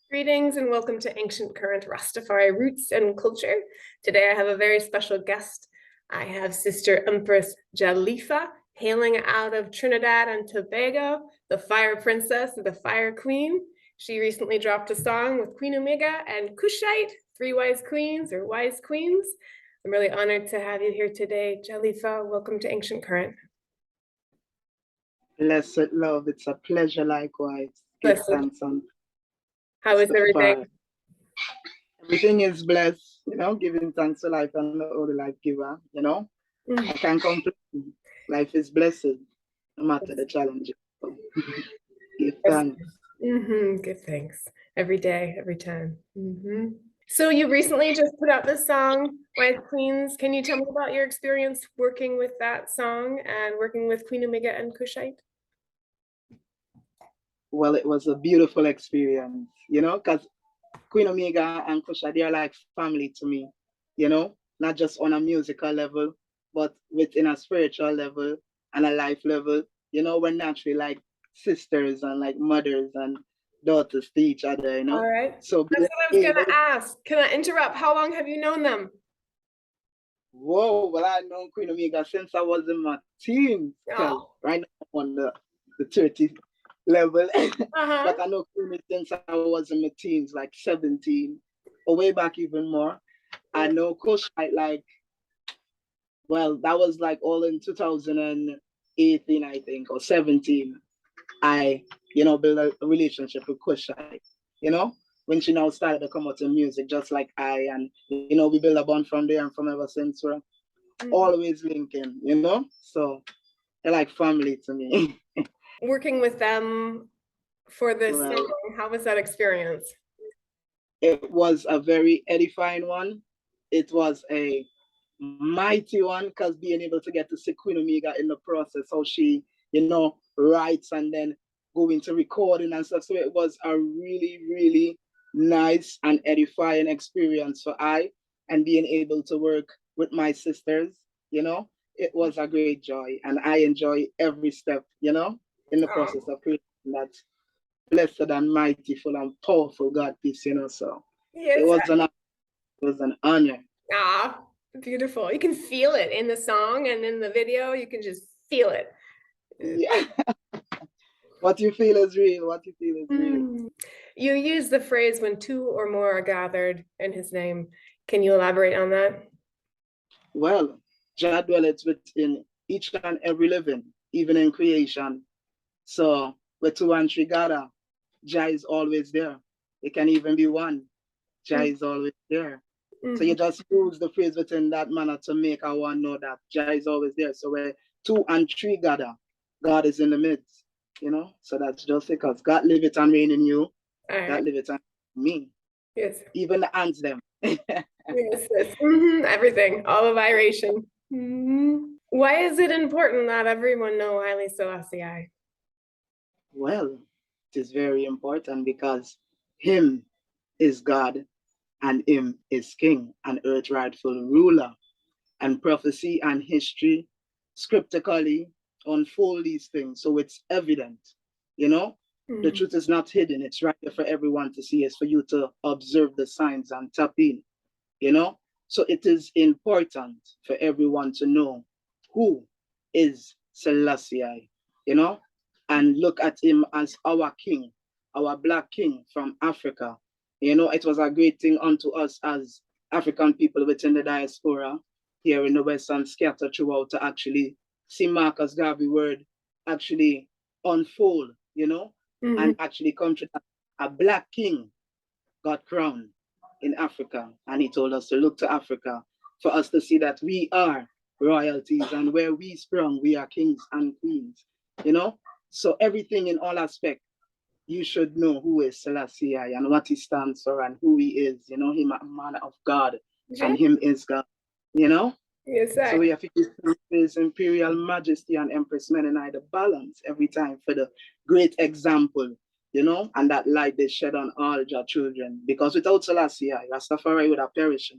Greetings and welcome to Ancient Current Rastafari Roots and Culture. Today I have a very special guest. I have Sister Empress Jahlifa, hailing out of Trinidad and Tobago, the Fire Princess, the Fire Queen. She recently dropped a song with Queen Omega and Kushite, three wise queens or wise queens. I'm really honored to have you here today, Jahlifa. Welcome to Ancient Current. Blessed love, it's a pleasure likewise. Give thanks on. How is everything? Everything is blessed, giving thanks to life and the life giver, I can't complain. Life is blessed, no matter the challenges. So, give thanks. Give thanks every day, every time. So you recently just put out this song, Wise Queens. Can you tell me about your experience working with that song and working with Queen Omega and Kushite? Well, it was a beautiful experience, because Queen Omega and Kushite, they are like family to me, not just on a musical level, but within a spiritual level and a life level. We're naturally like sisters and like mothers and daughters to each other, All right. So that's what I was gonna ask. Can I interrupt? How long have you known them? Whoa, well, I've known Queen Omega since I was in my teens. Right now I'm on the 30 level. But I know Queen since I was in my teens, like 17, or way back even more. I know Kushite like, well, that was like all in 2018, I think, or 17. I, built a relationship with Kushite, when she now started to come out in music, just like I, and, we built a bond from there, and from ever since we're always linking, so they're like family to me. Working with them for this song, how was that experience? It was a very edifying one. It was a mighty one, because being able to get to see Queen Omega in the process, how she, writes and then go into recording and stuff. So it was a really, really nice and edifying experience for I, and being able to work with my sisters, it was a great joy, and I enjoy every step, in the process of creating that blessed and mighty, full and powerful God piece, so yes, it was an honor. Beautiful. You can feel it in the song and in the video. You can just feel it. Yeah. What you feel is real. What you feel is real. You use the phrase when two or more are gathered in his name. Can you elaborate on that? Well, Jah dwelleth within each and every living, even in creation. So where two and three gather, Jah is always there. It can even be one. Jah is always there. So you just use the phrase within that manner to make our one know that Jah is always there. So where two and three gather, God is in the midst, So that's just because God liveth and reign in you. God liveth and me. Yes. Even the ants them. Yes. Everything, all of iration. Why is it important that everyone know Haile Selassie? Well, it is very important because him is God, and him is king and earth rightful ruler, and prophecy and history scriptically unfold these things, so it's evident, the truth is not hidden. It's right there for everyone to see. It's for you to observe the signs and tap in, so it is important for everyone to know who is Selassie, and look at him as our king, our Black king from Africa. It was a great thing unto us as African people within the diaspora here in the West and scattered throughout to actually see Marcus Garvey word actually unfold, and actually come to a Black king got crowned in Africa. And he told us to look to Africa for us to see that we are royalties, and where we sprung, we are kings and queens, So everything in all aspects, you should know who is Selassie and what he stands for and who he is, him a man of God, and him is God, Yes, so we have to give his imperial majesty and Empress Menen the balance every time for the great example, and that light they shed on all your children. Because without Selassie, Rastafari would have perished.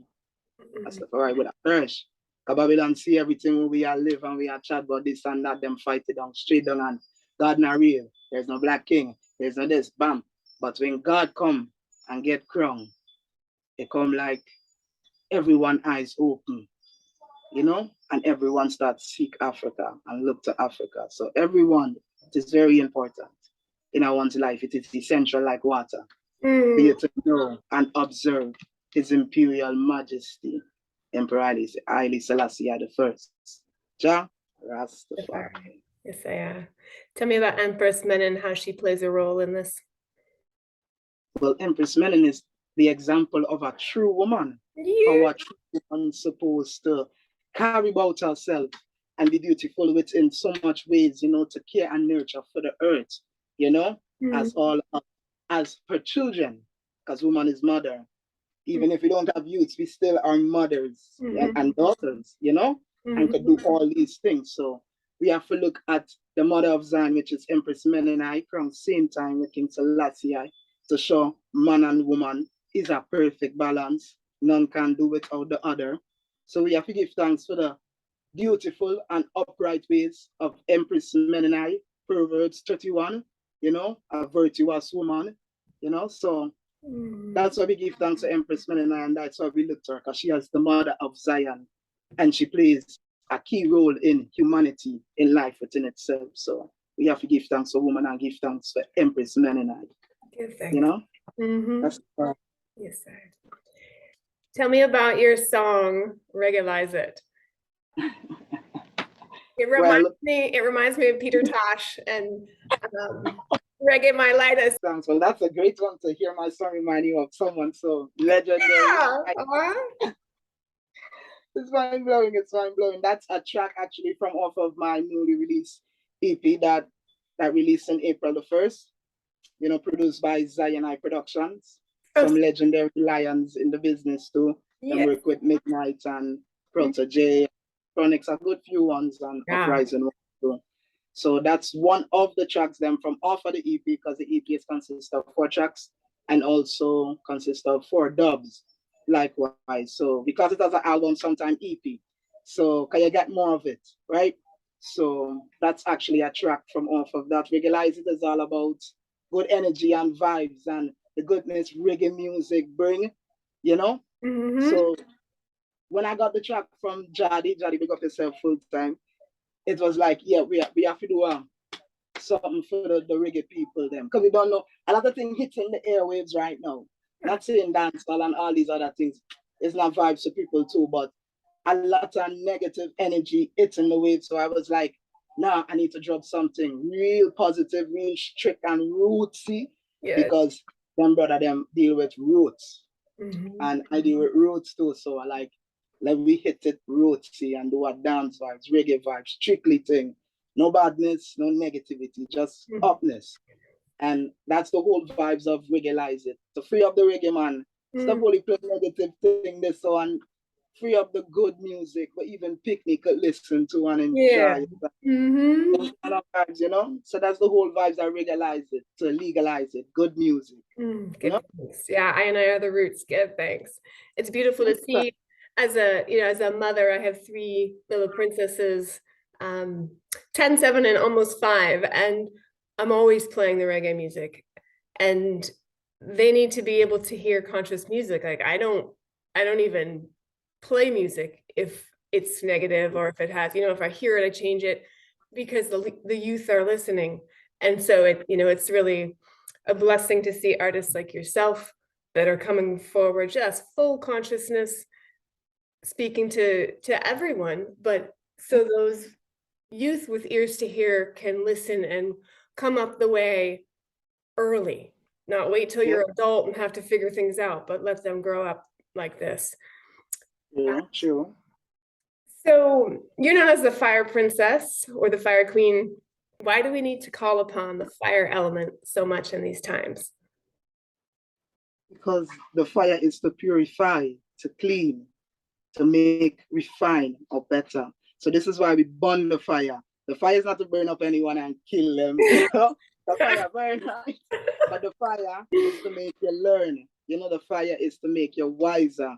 Rastafari would have perished. Babylon see everything when we are live and we are chat about this and that, them fight it down, straight down, and God not real. There's no Black king. There's no this, bam. But when God come and get crowned, it come like everyone eyes open, you know, and everyone starts seek Africa and look to Africa. So everyone, it is very important in one's life. It is essential like water for you to know and observe His Imperial Majesty, Emperor Haile Selassie the First. Jah Rastafari. Yes, tell me about Empress Menen, how she plays a role in this. Well, Empress Menen is the example of a true woman. How a true woman supposed to carry about herself and be beautiful within so much ways, you know, to care and nurture for the earth, you know, as her children, because woman is mother. Even if we don't have youths, we still are mothers and daughters, you know, and could do all these things. So we have to look at the mother of Zion, which is Empress Menen, from same time with King Selassie, to show man and woman is a perfect balance. None can do without the other. So we have to give thanks for the beautiful and upright ways of Empress Menen, Proverbs 31, you know, a virtuous woman, you know. So that's why we give thanks to Empress Menen, and that's why we look to her, because she is the mother of Zion, and she plays a key role in humanity, in life within itself. So we have to give thanks to woman and give thanks for Empress Menen. You know? That's yes, sir. Tell me about your song, Reggae It. It reminds me of Peter Tosh and Reggae My Lightest. Well, that's a great one to hear my song remind you of someone so legendary. Yeah. It's mind blowing. It's mind blowing. That's a track actually from off of my newly released EP that released on April the 1st. You know, produced by Zion Productions. Some legendary lions in the business too. Yes. They work with Midnight and Protege, Chronix, a good few ones, and Uprising too. So that's one of the tracks them from off of the EP, because the EP consists of 4 tracks and also consists of 4 dubs. Likewise, so because it has an album, sometime EP, so can you get more of it, right? So that's actually a track from off of that. Reggae It is all about good energy and vibes and the goodness reggae music bring, you know. So when I got the track from Jadi, big up yourself full time, it was like, yeah, we have to do something for the reggae people them, because we don't know a lot of things hitting the airwaves right now. Not saying dancehall and all these other things, it's not vibes to people too, but a lot of negative energy hitting the wave. So I was like, nah, I need to drop something real positive, real strict and rootsy, because them brother them deal with roots, and I deal with roots too. So I like, let me hit it rootsy and do a dance vibes, reggae vibes, strictly thing, no badness, no negativity, just upness. And that's the whole vibes of Reggae It. To free up the reggae man. Stop only playing negative thing this one. Free up the good music, but even picnic could listen to and enjoy. Vibes, you know? So that's the whole vibes of Reggae It, to legalize it. Good music. Good thanks. Yeah, I and I are the roots. Good thanks. It's beautiful to see. As a mother, I have 3 little princesses, 10, 7, and almost 5. And I'm always playing the reggae music, and they need to be able to hear conscious music. Like I don't even play music if it's negative, or if it has, if I hear it, I change it, because the youth are listening. And so it's really a blessing to see artists like yourself that are coming forward, just full consciousness, speaking to everyone, but so those youth with ears to hear can listen and come up the way early, not wait till you're adult and have to figure things out, but let them grow up like this. Yeah, true. So you're known as the Fire Princess or the Fire Queen. Why do we need to call upon the fire element so much in these times? Because the fire is to purify, to clean, to make, refine, or better. So this is why we burn the fire. The fire is not to burn up anyone and kill them. The fire burn, right? But the fire is to make you learn. The fire is to make you wiser.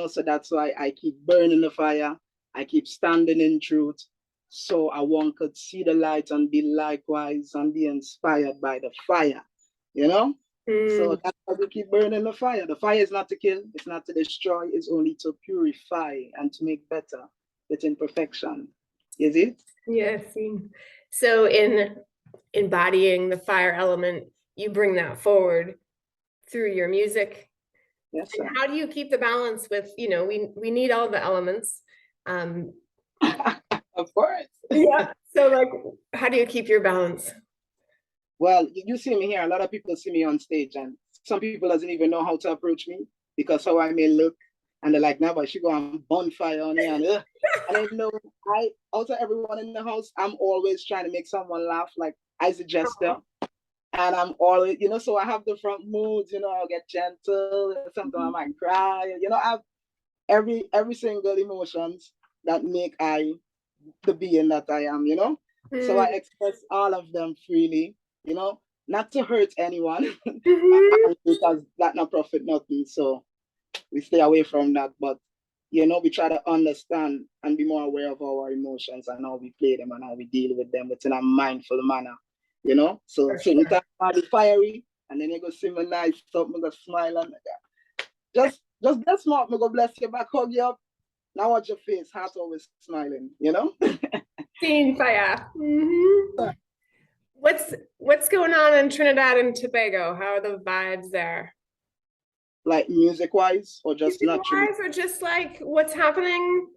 So that's why I keep burning the fire. I keep standing in truth. So one could see the light and be likewise and be inspired by the fire. So that's why we keep burning the fire. The fire is not to kill, it's not to destroy, it's only to purify and to make better within perfection. Is it? Yes. So in embodying the fire element, you bring that forward through your music. Yes, And sir. how do you keep the balance with, we need all the elements. Of course. Yeah. So like, how do you keep your balance? Well, you see me here. A lot of people see me on stage, and some people doesn't even know how to approach me because how I may look, and they're like, "Nah, but she go on bonfire on here," and I know I also everyone in the house. I'm always trying to make someone laugh, like as a gesture, and I'm always, so I have different moods. I'll get gentle, sometimes I might cry. I have every single emotions that make I the being that I am. So I express all of them freely. Not to hurt anyone because that not profit nothing. So we stay away from that. But we try to understand and be more aware of our emotions and how we play them and how we deal with them within a mindful manner. So certain times I'll be fiery and then you go see me nice stuff, me go smile and just bless me up, me go bless you back, hug you up. Now watch your face, heart always smiling, Seeing Fyah. What's going on in Trinidad and Tobago? How are the vibes there? Like music wise or just naturally? Or just like what's happening?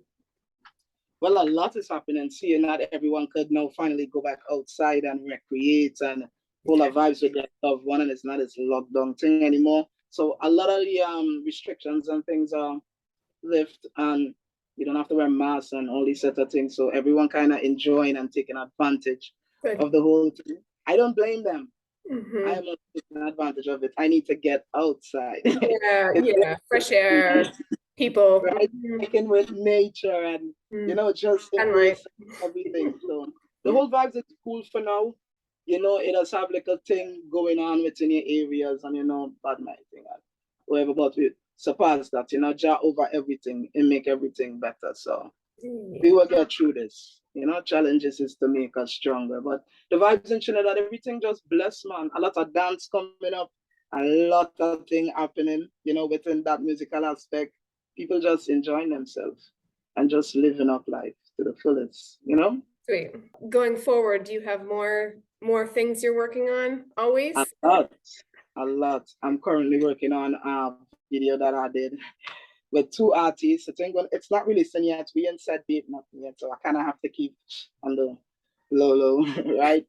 Well, a lot is happening. See, not everyone could now finally go back outside and recreate and full of vibes with their loved one, and it's not this lockdown thing anymore. So a lot of the restrictions and things are lift, and you don't have to wear masks and all these sort of things. So everyone kind of enjoying and taking advantage of the whole thing. I don't blame them. I am not taking advantage of it. I need to get outside. Yeah, fresh air, people. Right? Taking with nature and, just embrace everything. So the whole vibes is cool for now. It does have like a thing going on within your areas and, bad mind thing and whatever, but we surpass that, Jah over everything and make everything better. So we will get through this. Challenges is to make us stronger. But the vibes in Trinidad, everything just blessed, man. A lot of dance coming up, a lot of thing happening, within that musical aspect. People just enjoying themselves and just living up life to the fullest, Sweet. Going forward, do you have more things you're working on always? A lot. I'm currently working on a video that I did with two artists. It's not releasing yet. We ain't set date, nothing yet. So I kind of have to keep on the low, right?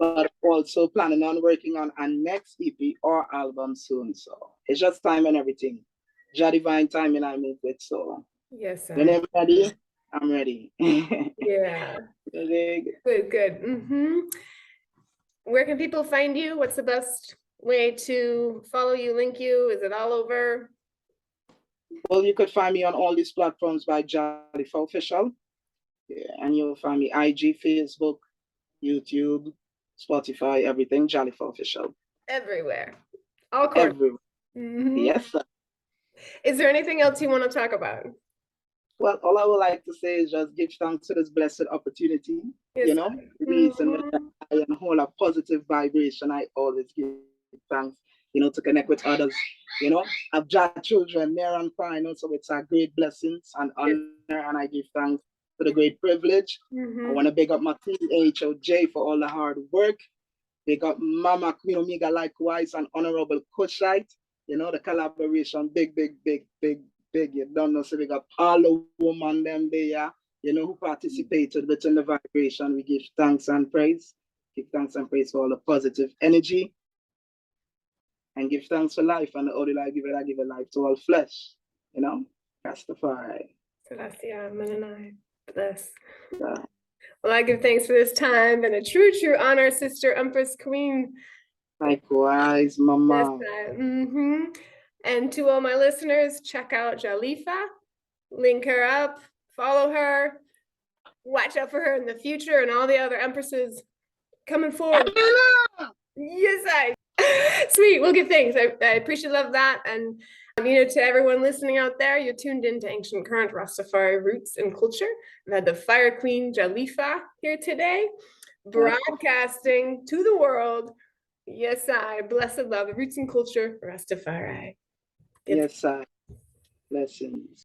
But also planning on working on a next EP or album soon. So it's just time and everything. Jah divine timing I move with. So yes, when I'm ready, I'm ready. Yeah. Good. Where can people find you? What's the best way to follow you, link you? Is it all over? Well, you could find me on all these platforms by Jahlifa Official. Yeah, and you'll find me IG, Facebook, YouTube, Spotify, everything, Jahlifa Official. Everywhere. All corners. Everywhere. Yes, sir. Is there anything else you want to talk about? Well, all I would like to say is just give thanks to this blessed opportunity. Reason I and hold a positive vibration. I always give thanks, to connect with others. I've got children near and far, so it's a great blessings and honor, and I give thanks for the great privilege. I want to big up my team, HOJ, for all the hard work. Big up Mama Queen Omega likewise, and Honorable Kushite. The collaboration, big. You don't know, so we got all the women them there, who participated within the vibration. We give thanks and praise. Give thanks and praise for all the positive energy. And give thanks for life. And the only I give a life to all flesh. Rastafari. Selassie, Menen, bless. Yeah. Well, I give thanks for this time and a true honor, Sister Empress Queen. Likewise, Mama. And to all my listeners, check out Jahlifa, link her up, follow her, watch out for her in the future and all the other Empresses coming forward. Yes, sweet. We'll give thanks. I appreciate love that. And to everyone listening out there, you're tuned into Ancient Current, Rastafari Roots and Culture. I've had the Fire Queen Jahlifa here today, broadcasting to the world Yes, I. Blessed love, roots and culture, Rastafari. Good. Yes, sir. Blessings.